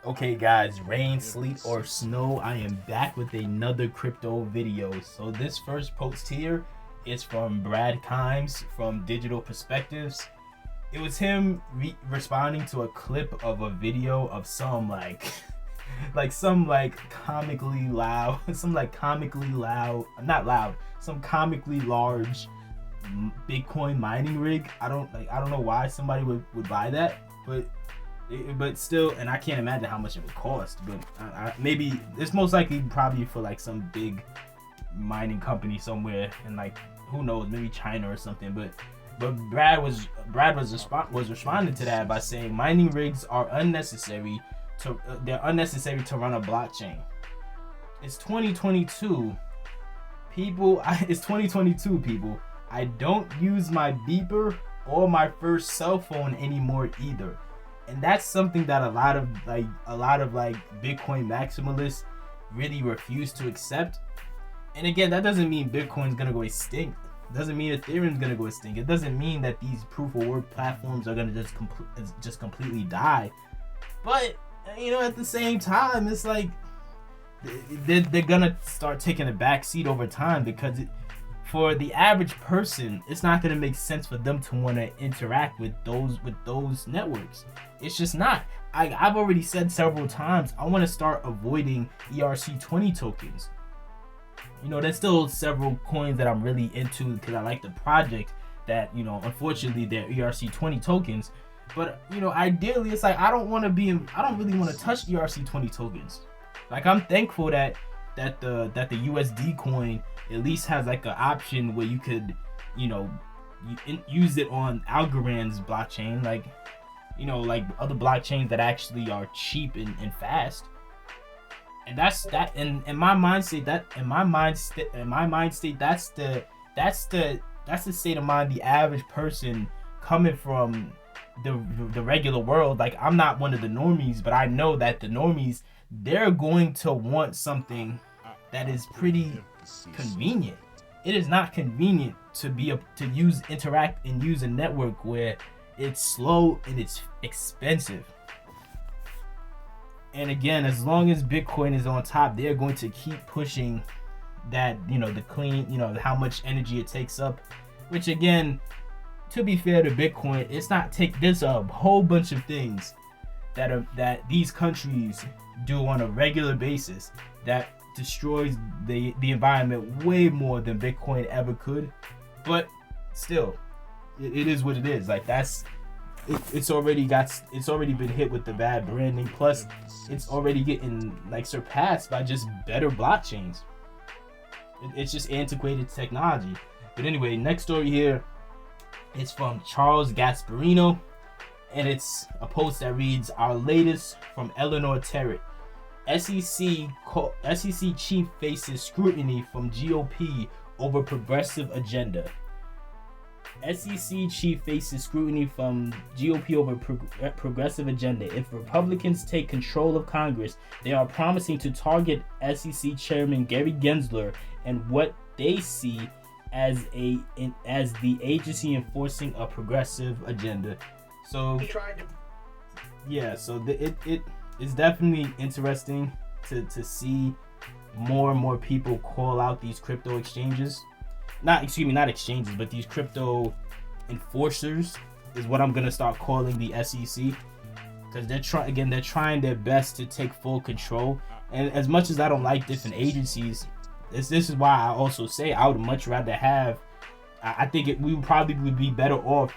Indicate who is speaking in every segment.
Speaker 1: Okay guys, rain, sleet, or snow, I am back with another crypto video. So this first post here is from Brad Kimes from Digital Perspectives. It was him responding to a clip of a video of some some comically loud, some comically large Bitcoin mining rig. I don't know why somebody would buy that, but still, and I can't imagine how much it would cost. But maybe it's most likely probably for like some big mining company somewhere in, like, who knows, maybe China or something. But Brad was responding to that by saying mining rigs are unnecessary to run a blockchain. It's 2022, people. It's 2022, people. I don't use my beeper or my first cell phone anymore either. And that's something that a lot of Bitcoin maximalists really refuse to accept. And again, that doesn't mean Bitcoin's gonna go extinct. It doesn't mean Ethereum's gonna go extinct. It doesn't mean that these proof of work platforms are gonna just completely die. But at the same time, it's like they're gonna start taking a back seat over time, because for the average person, it's not going to make sense for them to want to interact with those networks. It's just not. I've already said several times, I want to start avoiding ERC20 tokens. There's still several coins that I'm really into because I like the project that, unfortunately they're ERC20 tokens. But, ideally, it's like I don't really want to touch ERC20 tokens. Like, I'm thankful that the USD coin at least has like an option where you could use it on Algorand's blockchain, like other blockchains that actually are cheap and fast. And that's that. And in my mind state, that's the state of mind the average person coming from the regular world. Like, I'm not one of the normies, but I know that the normies, they're going to want something that is pretty convenient. It is not convenient to interact and use a network where it's slow and it's expensive. And again, as long as Bitcoin is on top, they're going to keep pushing that, the clean, how much energy it takes up, which, again, to be fair to Bitcoin, there's a whole bunch of things that these countries do on a regular basis that destroys the environment way more than Bitcoin ever could. But still, it is what it is. Like, it's already been hit with the bad branding, plus it's already getting surpassed by just better blockchains. It's just antiquated technology. But anyway, next story here is from Charles Gasparino, and it's a post that reads, "Our latest from Eleanor Terrett. SEC chief faces scrutiny from GOP over progressive agenda." SEC chief faces scrutiny from GOP over progressive agenda. If Republicans take control of Congress, they are promising to target SEC Chairman Gary Gensler and what they see as the agency enforcing a progressive agenda. So yeah, so it is definitely interesting to see more and more people call out these crypto exchanges. Not exchanges, but these crypto enforcers is what I'm gonna start calling the SEC, because they're trying their best to take full control. And as much as I don't like different agencies, this is why I also say I would much rather have. I think we probably would be better off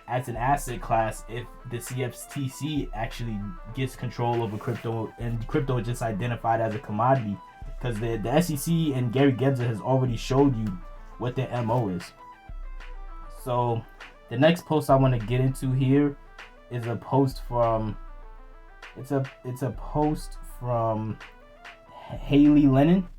Speaker 1: as an asset class if the CFTC actually gets control over crypto, and crypto is just identified as a commodity, because the SEC and Gary Gensler has already showed you what their MO is. So the next post I want to get into here is a post from Haley Lennon,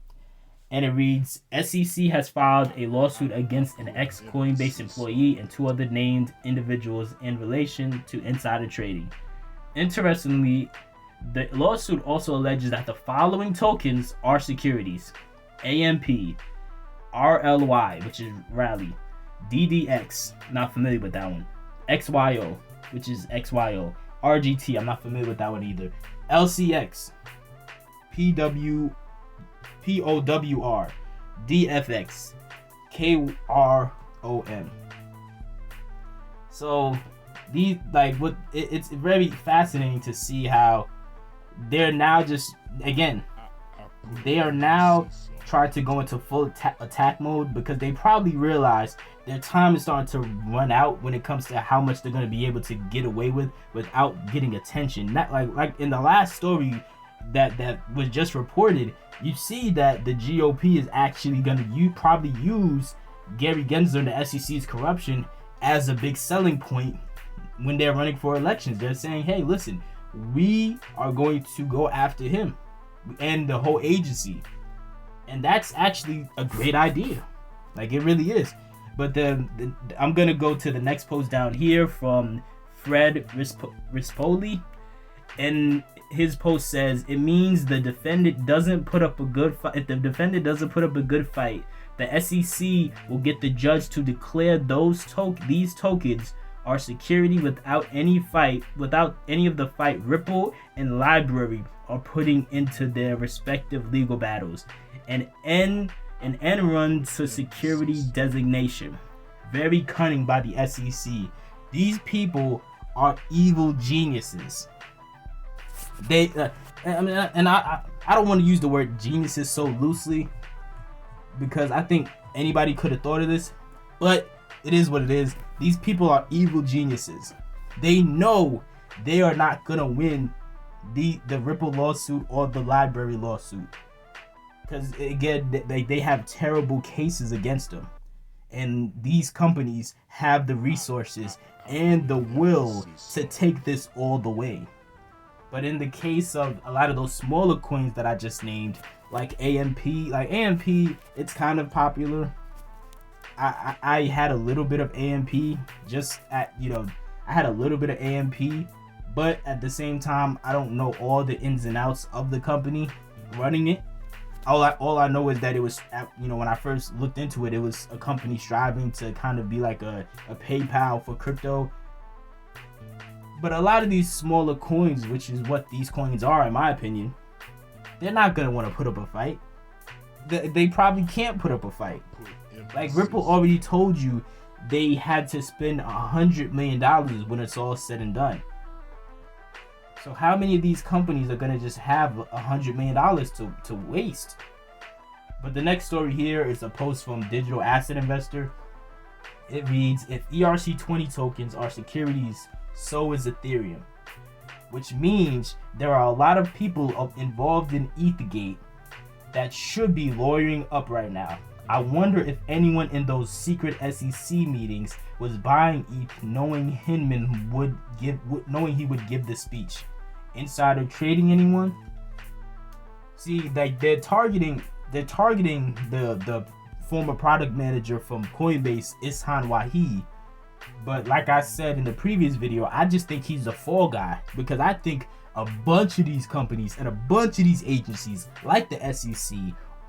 Speaker 1: and it reads, "SEC has filed a lawsuit against an ex-Coinbase employee and two other named individuals in relation to insider trading. Interestingly, the lawsuit also alleges that the following tokens are securities: AMP, RLY, which is Rally, DDX, not familiar with that one, XYO, which is XYO, RGT, I'm not familiar with that one either, LCX, POWR, DFX, KROM. So these, like, what it's very fascinating to see how they're now just, again, they are now trying to go into full attack mode, because they probably realize their time is starting to run out when it comes to how much they're going to be able to get away with without getting attention. Not like in the last story that was just reported, you see that the GOP is actually going to probably use Gary Gensler and the SEC's corruption as a big selling point when they're running for elections. They're saying, hey, listen, we are going to go after him and the whole agency. And that's actually a great idea. Like, it really is. But I'm going to go to the next post down here from Fred Rispoli. And his post says, it means the defendant doesn't put up a good fight. If the defendant doesn't put up a good fight, the SEC will get the judge to declare these tokens are security without any of the fight Ripple and Library are putting into their respective legal battles. An end run to security designation. Very cunning by the SEC. These people are evil geniuses. They, I don't want to use the word geniuses so loosely, because I think anybody could have thought of this, but it is what it is. These people are evil geniuses. They know they are not gonna win the Ripple lawsuit or the Library lawsuit, because again, they have terrible cases against them, and these companies have the resources and the will to take this all the way. But in the case of a lot of those smaller coins that I just named, like AMP, it's kind of popular. I had a little bit of AMP, I had a little bit of AMP, but at the same time, I don't know all the ins and outs of the company running it. All I know is that it was, when I first looked into it, it was a company striving to kind of be like a PayPal for crypto. But a lot of these smaller coins, which is what these coins are, in my opinion, they're not going to want to put up a fight. They probably can't put up a fight. Like, Ripple already told you they had to spend $100 million when it's all said and done. So how many of these companies are going to just have $100 million to waste? But the next story here is a post from Digital Asset Investor. It reads, if ERC20 tokens are securities, so is Ethereum. Which means there are a lot of people involved in Ethergate that should be lawyering up right now. I wonder if anyone in those secret SEC meetings was buying ETH knowing Hinman would give the speech. Insider trading anyone? See, like, they're targeting the former product manager from Coinbase, Ishan Wahi. But like I said in the previous video, I just think he's a fall guy, because I think a bunch of these companies and a bunch of these agencies, like the SEC,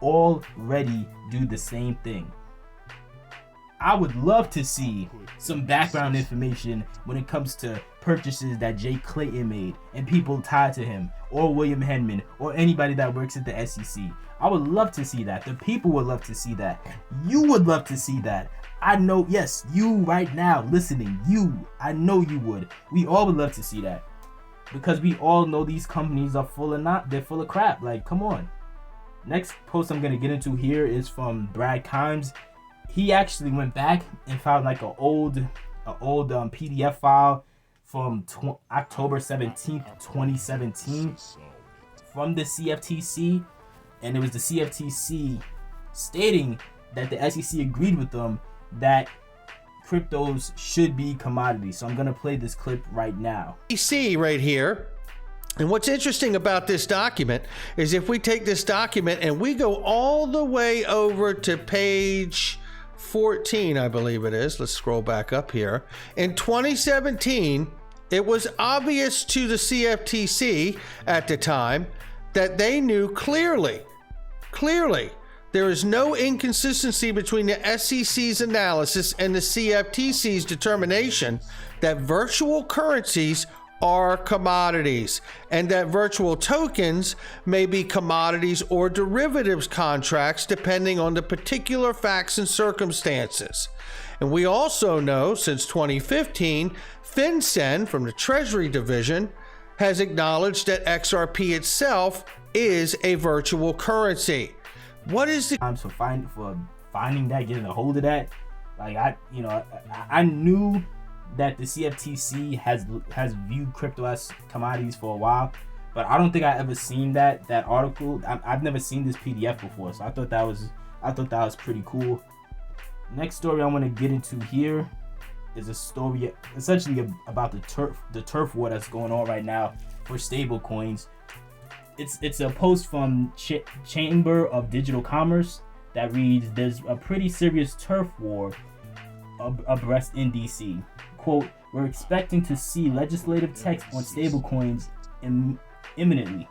Speaker 1: already do the same thing. I would love to see some background information when it comes to purchases that Jay Clayton made and people tied to him, or William Henman, or anybody that works at the SEC. I would love to see that. The people would love to see that. You would love to see that. I know, yes, you right now listening, I know you would. We all would love to see that, because we all know these companies are they're full of crap. Like, come on. Next post I'm going to get into here is from Brad Kimes. He actually went back and found like an old PDF file from October 17th, 2017 from the CFTC. And it was the CFTC stating that the SEC agreed with them that cryptos should be commodities. So I'm going to play this clip right now.
Speaker 2: SEC right here. And what's interesting about this document is if we take this document and we go all the way over to page 14, I believe it is. Let's scroll back up here. In 2017, it was obvious to the CFTC at the time that they knew clearly, there is no inconsistency between the SEC's analysis and the CFTC's determination that virtual currencies are commodities, and that virtual tokens may be commodities or derivatives contracts depending on the particular facts and circumstances. And we also know since 2015, FinCEN from the Treasury Division has acknowledged that XRP itself is a virtual currency. What is the
Speaker 1: times for finding that, getting a hold of that? Like I knew that the CFTC has viewed crypto as commodities for a while, but I don't think I ever seen that article. I've never seen this PDF before, so I thought that was pretty cool. Next story I want to get into here is a story essentially about the turf war that's going on right now for stable coins. It's a post from Chamber of Digital Commerce that reads, "There's a pretty serious turf war abreast in DC. Quote, we're expecting to see legislative text on stablecoins imminently,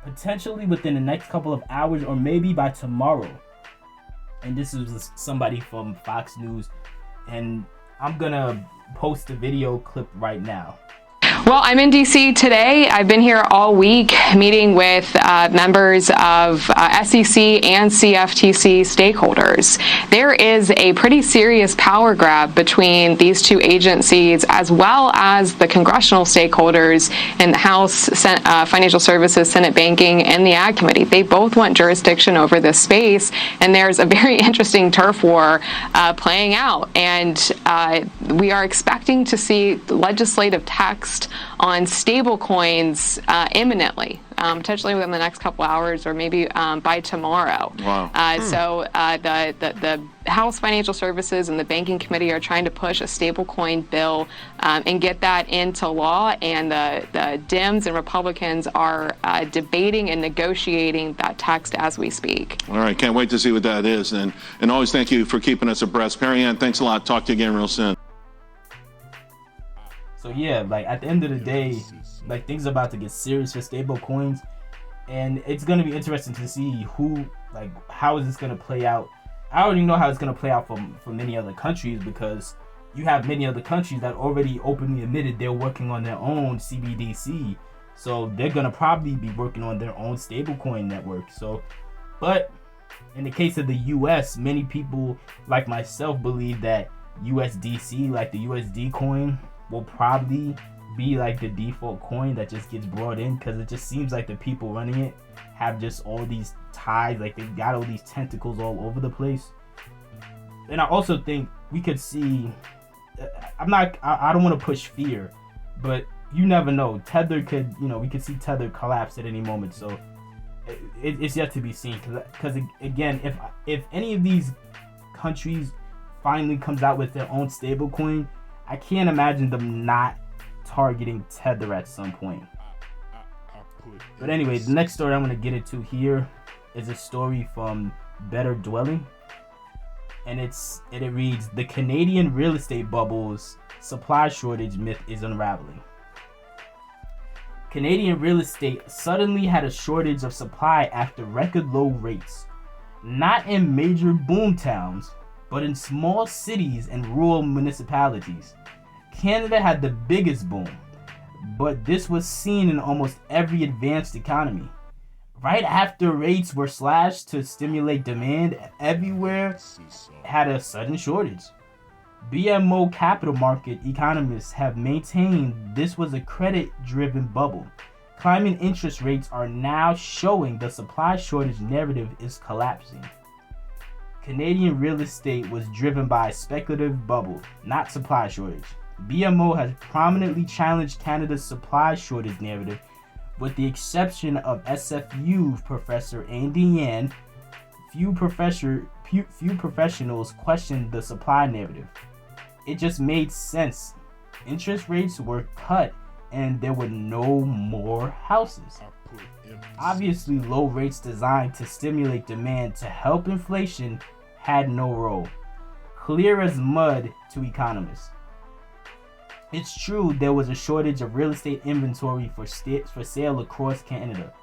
Speaker 1: potentially within the next couple of hours or maybe by tomorrow." And this is somebody from Fox News, and I'm gonna post a video clip right now.
Speaker 3: Well, I'm in DC today. I've been here all week meeting with members of SEC and CFTC stakeholders. There is a pretty serious power grab between these two agencies, as well as the congressional stakeholders in the House Financial Services, Senate Banking, and the Ag Committee. They both want jurisdiction over this space, and there's a very interesting turf war playing out. And we are expecting to see legislative text on stable coins imminently, potentially within the next couple hours or maybe by tomorrow.
Speaker 4: Wow.
Speaker 3: So the House Financial Services and the Banking Committee are trying to push a stablecoin bill and get that into law, and the Dems and Republicans are debating and negotiating that text as we speak.
Speaker 4: All right, can't wait to see what that is. And always thank you for keeping us abreast. Perry-Ann, thanks a lot. Talk to you again real soon.
Speaker 1: So yeah, like at the end of the day, like things are about to get serious for stable coins, and it's gonna be interesting to see how is this gonna play out. I already know how it's gonna play out for many other countries, because you have many other countries that already openly admitted they're working on their own CBDC, so they're gonna probably be working on their own stablecoin network. So, but in the case of the US, many people like myself believe that USDC, like the USD coin, will probably be like the default coin that just gets brought in, because it just seems like the people running it have just all these ties, like they've got all these tentacles all over the place. And I also think we could see, I don't want to push fear, but you never know. Tether could, we could see Tether collapse at any moment. So it's yet to be seen, because again, if any of these countries finally comes out with their own stable coin, I can't imagine them not targeting Tether at some point. But anyway, the next story I'm going to get into here is a story from Better Dwelling. And it reads, "The Canadian real estate bubble's supply shortage myth is unraveling." Canadian real estate suddenly had a shortage of supply after record low rates. Not in major boom towns, but in small cities and rural municipalities. Canada had the biggest boom, but this was seen in almost every advanced economy. Right after rates were slashed to stimulate demand, everywhere had a sudden shortage. BMO capital market economists have maintained this was a credit-driven bubble. Climbing interest rates are now showing the supply shortage narrative is collapsing. Canadian real estate was driven by a speculative bubble, not supply shortage. BMO has prominently challenged Canada's supply shortage narrative, with the exception of SFU professor Andy Yan. Few professionals questioned the supply narrative. It just made sense. Interest rates were cut and there were no more houses. Obviously, low rates designed to stimulate demand to help inflation had no role. Clear as mud to economists. It's true there was a shortage of real estate inventory for sale across Canada,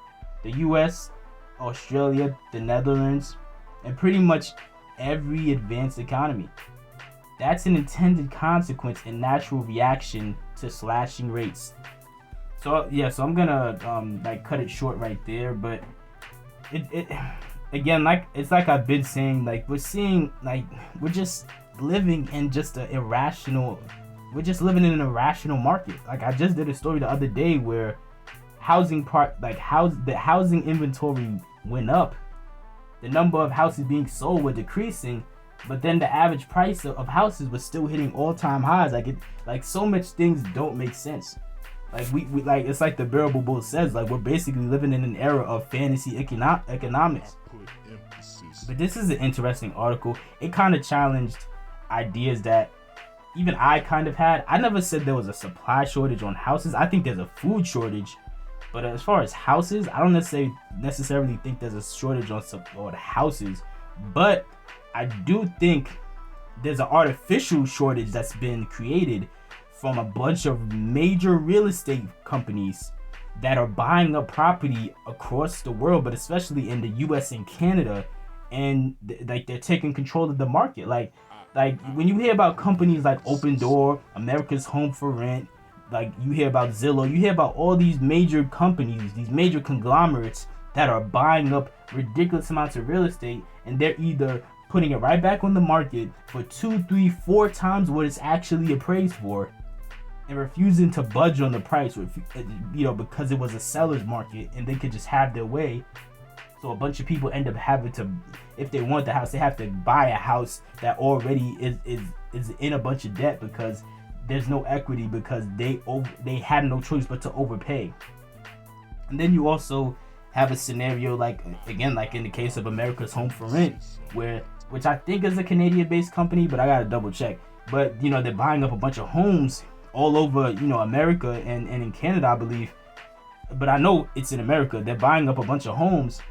Speaker 1: the US, Australia, the Netherlands, and pretty much every advanced economy. That's an intended consequence and natural reaction to slashing rates. So yeah, so I'm gonna like cut it short right there. But it again, like it's like I've been saying, like we're just living in just an irrational. We're just living in an irrational market. Like I just did a story the other day where the housing inventory went up. The number of houses being sold were decreasing, but then the average price of houses was still hitting all-time highs. Like so much things don't make sense. Like we like it's like the Bearable Bull says, like we're basically living in an era of fantasy economics. But this is an interesting article. It kind of challenged ideas that even I kind of had. I never said there was a supply shortage on houses. I think there's a food shortage. But as far as houses, I don't necessarily think there's a shortage on houses. But I do think there's an artificial shortage that's been created from a bunch of major real estate companies that are buying up property across the world, but especially in the US and Canada, and like they're taking control of the market. Like when you hear about companies like Open Door, America's Home for Rent, like you hear about Zillow, you hear about all these major companies, these major conglomerates that are buying up ridiculous amounts of real estate, and they're either putting it right back on the market for 2, 3, 4 times what it's actually appraised for, and refusing to budge on the price, because it was a seller's market and they could just have their way. So a bunch of people end up having to, if they want the house, they have to buy a house that already is in a bunch of debt because there's no equity, because they had no choice but to overpay. And then you also have a scenario like in the case of America's Home for Rent, which I think is a Canadian-based company, but I gotta double check. But they're buying up a bunch of homes all over America and in Canada, I believe. But I know it's in America. They're buying up a bunch of homes,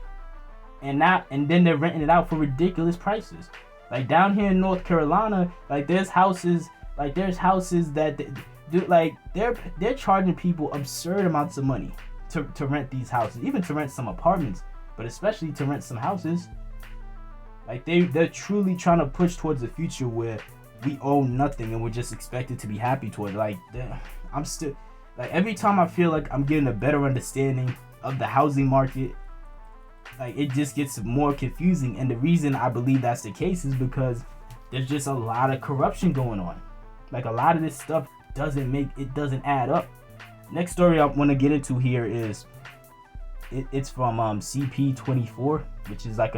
Speaker 1: and then they're renting it out for ridiculous prices. Like down here in North Carolina, like there's houses that they're charging people absurd amounts of money to rent these houses, even to rent some apartments, but especially to rent some houses. Like they're truly trying to push towards the future where we owe nothing and we're just expected to be happy toward. I'm still every time I feel like I'm getting a better understanding of the housing market, like it just gets more confusing. And the reason I believe that's the case is because there's just a lot of corruption going on. Like a lot of this stuff doesn't add up. Next story I want to get into here is it's from CP24, which is I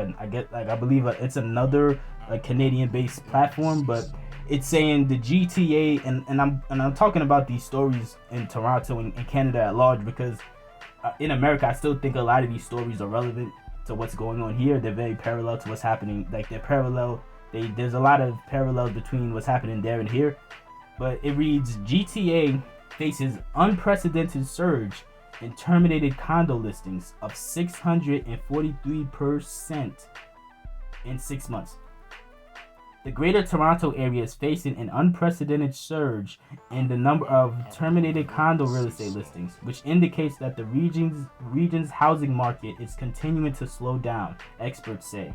Speaker 1: believe it's another Canadian-based platform, but it's saying the GTA, and I'm talking about these stories in Toronto and Canada at large, because in America I still think a lot of these stories are relevant to what's going on here. They're very parallel to what's happening. Like they're parallel. There's a lot of parallels between what's happening there and here. But it reads, GTA faces unprecedented surge in terminated condo listings of 643% in 6 months. The Greater Toronto area is facing an unprecedented surge in the number of terminated condo real estate listings, which indicates that the region's housing market is continuing to slow down, experts say.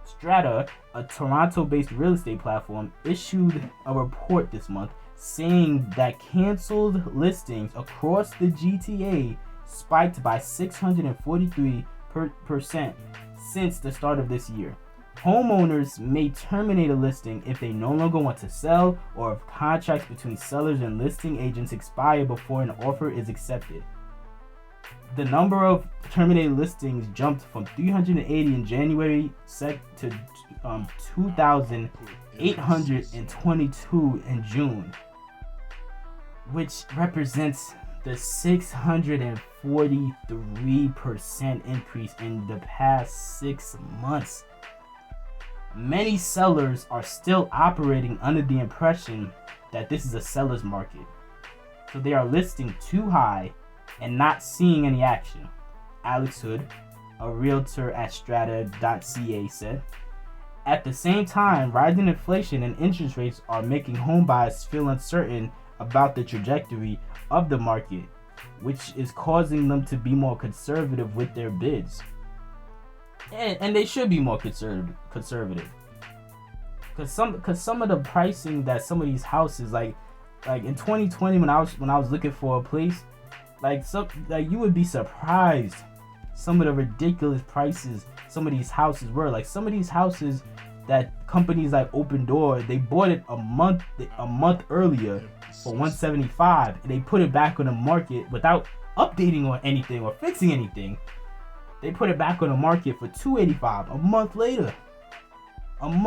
Speaker 1: Strata, a Toronto-based real estate platform, issued a report this month saying that canceled listings across the GTA spiked by 643% since the start of this year. Homeowners may terminate a listing if they no longer want to sell, or if contracts between sellers and listing agents expire before an offer is accepted. The number of terminated listings jumped from 380 in January to 2,822 in June, which represents the 643% increase in the past 6 months. Many sellers are still operating under the impression that this is a seller's market, so they are listing too high and not seeing any action. Alex Hood, a realtor at strata.ca, said. At the same time, rising inflation and interest rates are making home buyers feel uncertain about the trajectory of the market, which is causing them to be more conservative with their bids. And they should be more conservative, because some of the pricing that some of these houses, like like in 2020 when I was looking for a place, like you would be surprised some of the ridiculous prices some of these houses were. Like some of these houses that companies like Open Door, they bought it a month earlier for 175, and they put it back on the market without updating or anything or fixing anything. They put it back on the market for 285 a month later. And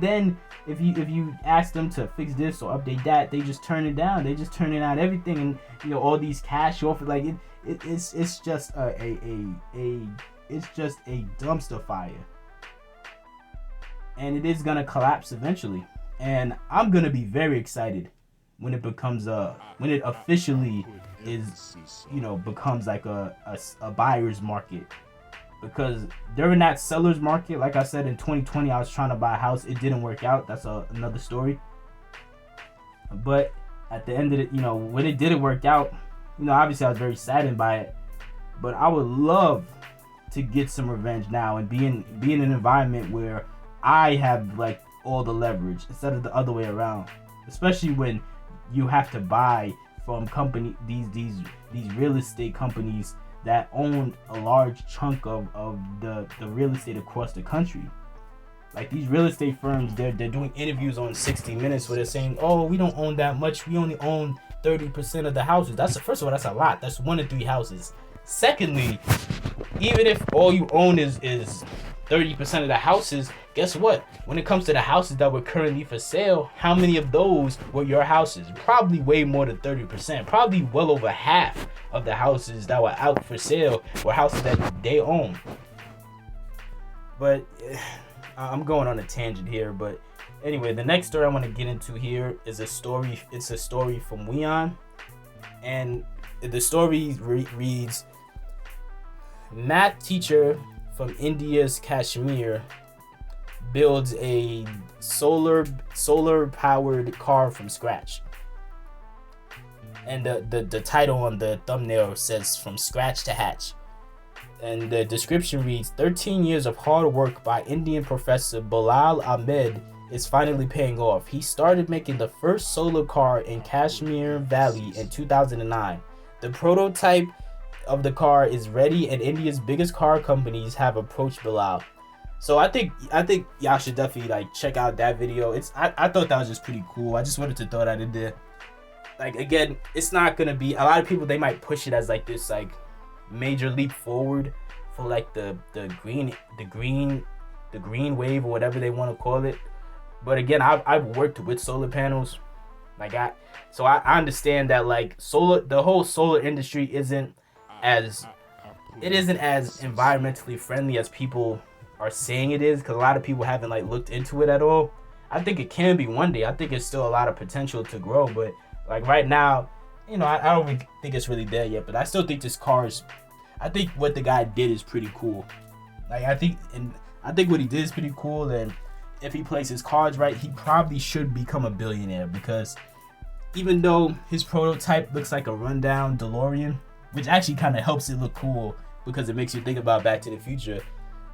Speaker 1: then if you ask them to fix this or update that, they just turn it down. They just turn it out everything, and you know, all these cash offers, like it's just a dumpster fire, and it is gonna collapse eventually. And I'm gonna be very excited when it becomes when it officially is, you know, becomes like a buyer's market. Because during that seller's market, like I said, in 2020, I was trying to buy a house. It didn't work out. That's another story. But at the end of it, you know, when it didn't work out, you know, obviously I was very saddened by it. But I would love to get some revenge now and be in an environment where I have like all the leverage instead of the other way around. Especially when you have to buy from these real estate companies that own a large chunk of the real estate across the country. Like these real estate firms, they're doing interviews on 60 Minutes where they're saying, oh, we don't own that much. We only own 30% of the houses. First of all, that's a lot. That's 1 to 3 houses. Secondly, even if all you own is 30% of the houses, guess what? When it comes to the houses that were currently for sale, how many of those were your houses? Probably way more than 30%. Probably well over half of the houses that were out for sale were houses that they own. But I'm going on a tangent here. But anyway, the next story I want to get into here is a story. It's a story from Weon. And the story reads, math teacher from India's Kashmir builds a solar powered car from scratch. And the title on the thumbnail says from scratch to hatch. And the description reads, 13 years of hard work by Indian professor Bilal Ahmed is finally paying off. He started making the first solar car in Kashmir Valley in 2009. The prototype of the car is ready, and India's biggest car companies have approached Bilal. So I think y'all should definitely like check out that video. I thought that was just pretty cool. I just wanted to throw that in there. Like again, it's not gonna be, a lot of people, they might push it as like this like major leap forward for like the green wave or whatever they want to call it. But again, I've worked with solar panels. So I understand that like the whole solar industry isn't as environmentally friendly as people are saying it is, because a lot of people haven't like looked into it at all. I think it can be one day. I think it's still a lot of potential to grow, but like right now, you know, I don't really think it's really there yet. But I still think I think what the guy did is pretty cool. Like I think what he did is pretty cool, and if he plays his cards right, he probably should become a billionaire, because even though his prototype looks like a rundown DeLorean, which actually kind of helps it look cool because it makes you think about Back to the Future,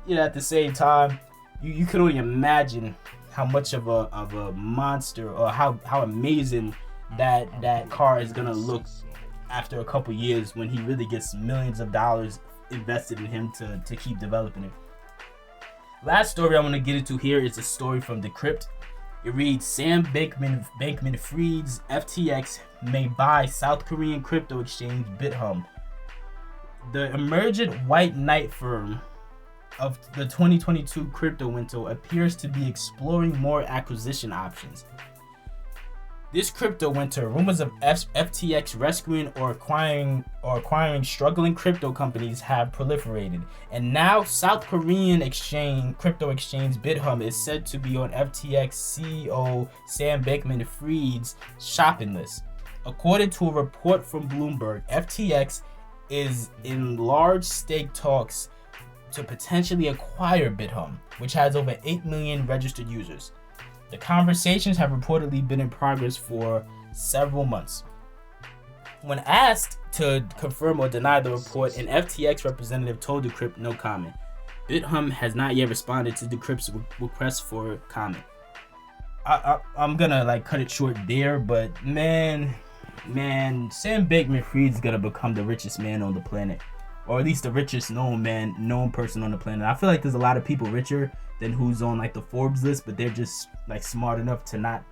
Speaker 1: you know, at the same time, you can only imagine how much of a monster, or how amazing that car is gonna look after a couple years when he really gets millions of dollars invested in him to keep developing it. Last story I want to get into here is a story from Decrypt. It reads, Sam Bankman-Fried's FTX may buy South Korean crypto exchange BitHum. The emergent white knight firm of the 2022 crypto window appears to be exploring more acquisition options. This crypto winter, rumors of FTX rescuing or acquiring struggling crypto companies have proliferated, and now South Korean crypto exchange BitHum is said to be on FTX CEO Sam Bankman-Fried's shopping list. According to a report from Bloomberg, FTX is in large stake talks to potentially acquire BitHum, which has over 8 million registered users. The conversations have reportedly been in progress for several months. When asked to confirm or deny the report, an FTX representative told Decrypt no comment. BitHum has not yet responded to Decrypt's request for comment. I'm gonna like cut it short there, but man, Sam Bankman-Fried's gonna become the richest man on the planet, or at least the richest known person on the planet. I feel like there's a lot of people richer than who's on like the Forbes list, but they're just like smart enough to not,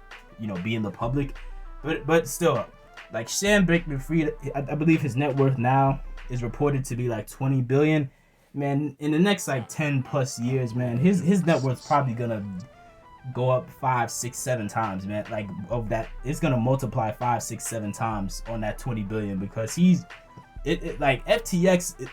Speaker 1: be in the public. But still, like Sam Bankman-Fried, I believe his net worth now is reported to be like 20 billion. Man, in the next like 10 plus years, man, his net worth's probably gonna go up 5, 6, 7 times, man. Like of that, it's gonna multiply 5, 6, 7 times on that 20 billion, because he's like FTX.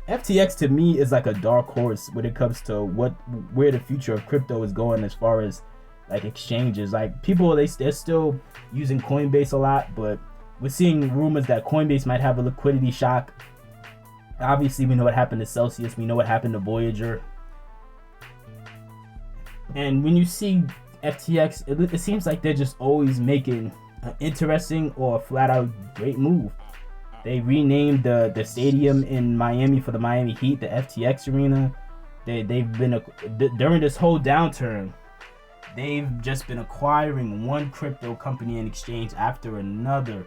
Speaker 1: FTX to me is like a dark horse when it comes to where the future of crypto is going, as far as like exchanges. Like people, they're still using Coinbase a lot, but we're seeing rumors that Coinbase might have a liquidity shock. Obviously, we know what happened to Celsius. We know what happened to Voyager. And when you see FTX, it seems like they're just always making an interesting or flat out great move. They renamed the stadium in Miami for the Miami Heat, the FTX Arena. They've been during this whole downturn, they've just been acquiring one crypto company and exchange after another.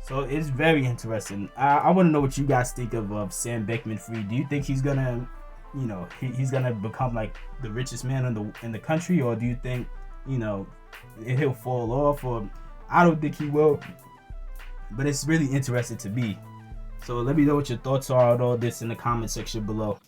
Speaker 1: So it's very interesting. I want to know what you guys think of Sam Bankman-Fried. Do you think he's gonna, he's gonna become like the richest man in the country, or do you think, he'll fall off? Or I don't think he will. But it's really interesting to me. So let me know what your thoughts are on all this in the comment section below.